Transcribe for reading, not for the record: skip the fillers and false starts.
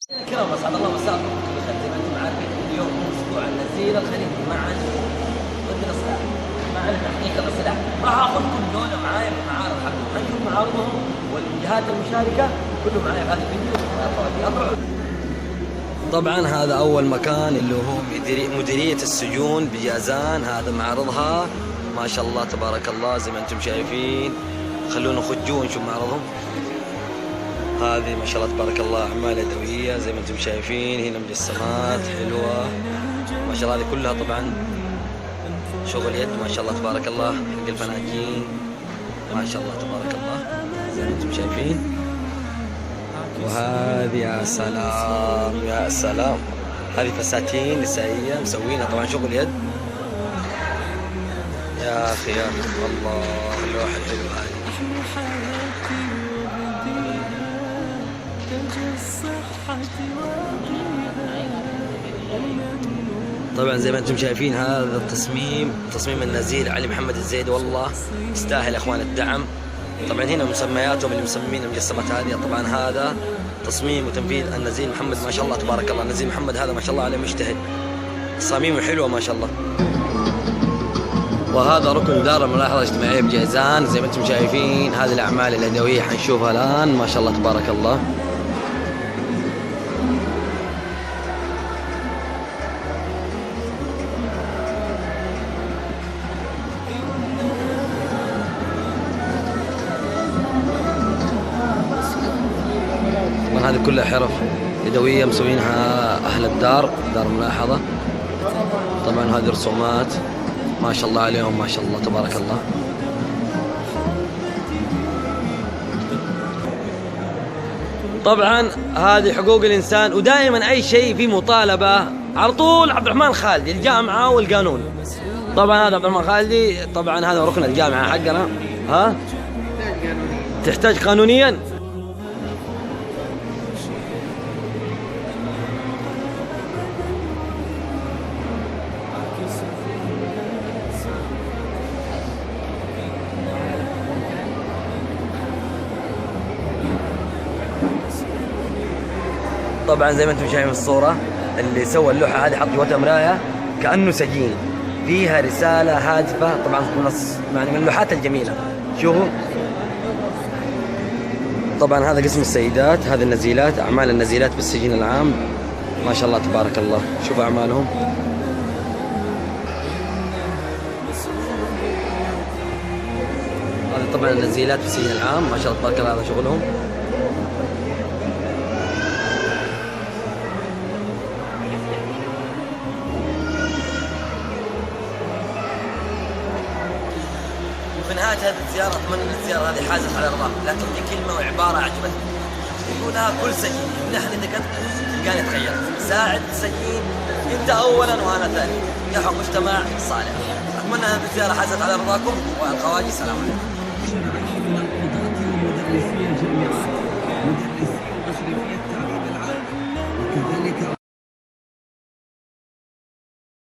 الكرام اسعد الله مساكم. زي ما انتم عارفين اليوم اسبوع النزيل الخليجي مع ضد الاصلاح مع تحقيق الاصلاح. راح اخذكم جوله معايا في المعارض حقهم، حنشوف معارضهم والجهات المشاركه كله معايا في هذا الفيديو. طبعا هذا اول مكان اللي هو مديريه السجون بجازان، هذا معرضها ما شاء الله تبارك الله زي ما انتم شايفين. خلونا نخجوا ونشوف معرضهم. هذه ما شاء الله تبارك الله اعمال يدويه زي ما انتم شايفين، هنا مجسمات حلوه ما شاء الله. هذه كلها طبعا شغل يد ما شاء الله تبارك الله، حق الفناجين ما شاء الله تبارك الله زي ما انتم شايفين. وهذه يا سلام يا سلام، هذه فساتين نسائيه مسوينها طبعا شغل يد. يا اخي يا اخي والله اللوحه الحلوه هذه. طبعا زي ما انتم شايفين هذا التصميم، تصميم النزيل علي محمد الزيد، والله يستاهل يا اخوان الدعم. طبعا هنا مسمياتهم اللي مصممين المجسمات هذه. طبعا هذا تصميم وتنفيذ النزيل محمد ما شاء الله تبارك الله. النزيل محمد هذا ما شاء الله عليه مجتهد، تصاميمه حلوه ما شاء الله. وهذا ركن دار الملاحظه الاجتماعيه بجازان زي ما انتم شايفين. هذه الاعمال اليدويه حنشوفها الان ما شاء الله تبارك الله. هذه كلها حرف يدوية مسوينها أهل الدار، دار الملاحظة. طبعا هذه رسومات ما شاء الله عليهم ما شاء الله تبارك الله. طبعا هذه حقوق الإنسان، ودائما أي شيء في مطالبة على طول عبد الرحمن خالدي الجامعة والقانون. طبعا هذا عبد الرحمن خالدي، طبعا هذا ركن الجامعة حقنا. ها تحتاج قانونيا. طبعا زي ما انتم شايفين الصورة، اللي سوى اللوحة هذه حط جواتها مراية كأنه سجين، فيها رسالة هادفة طبعا يعني من اللوحات الجميلة. شوفوا طبعا هذا قسم السيدات، هذه النزيلات، أعمال النزيلات بالسجن العام ما شاء الله تبارك الله. شوفوا أعمالهم. هذه طبعا النزيلات بالسجن العام ما شاء الله تبارك الله، هذا شغلهم. في نهاية هذه الزيارة أتمنى أن الزيارة هذه حازت على رضاك، لكن دي كلمة وعبارة عجبتني يقولها كل سجين. نحن إذا كنت تلقاني تخيلت ساعد سجين، أنت أولا وأنا ثاني، يحق مجتمع صالح. أتمنى أن هذه الزيارة حازت على رضاكم، والخواجي سلام عليكم.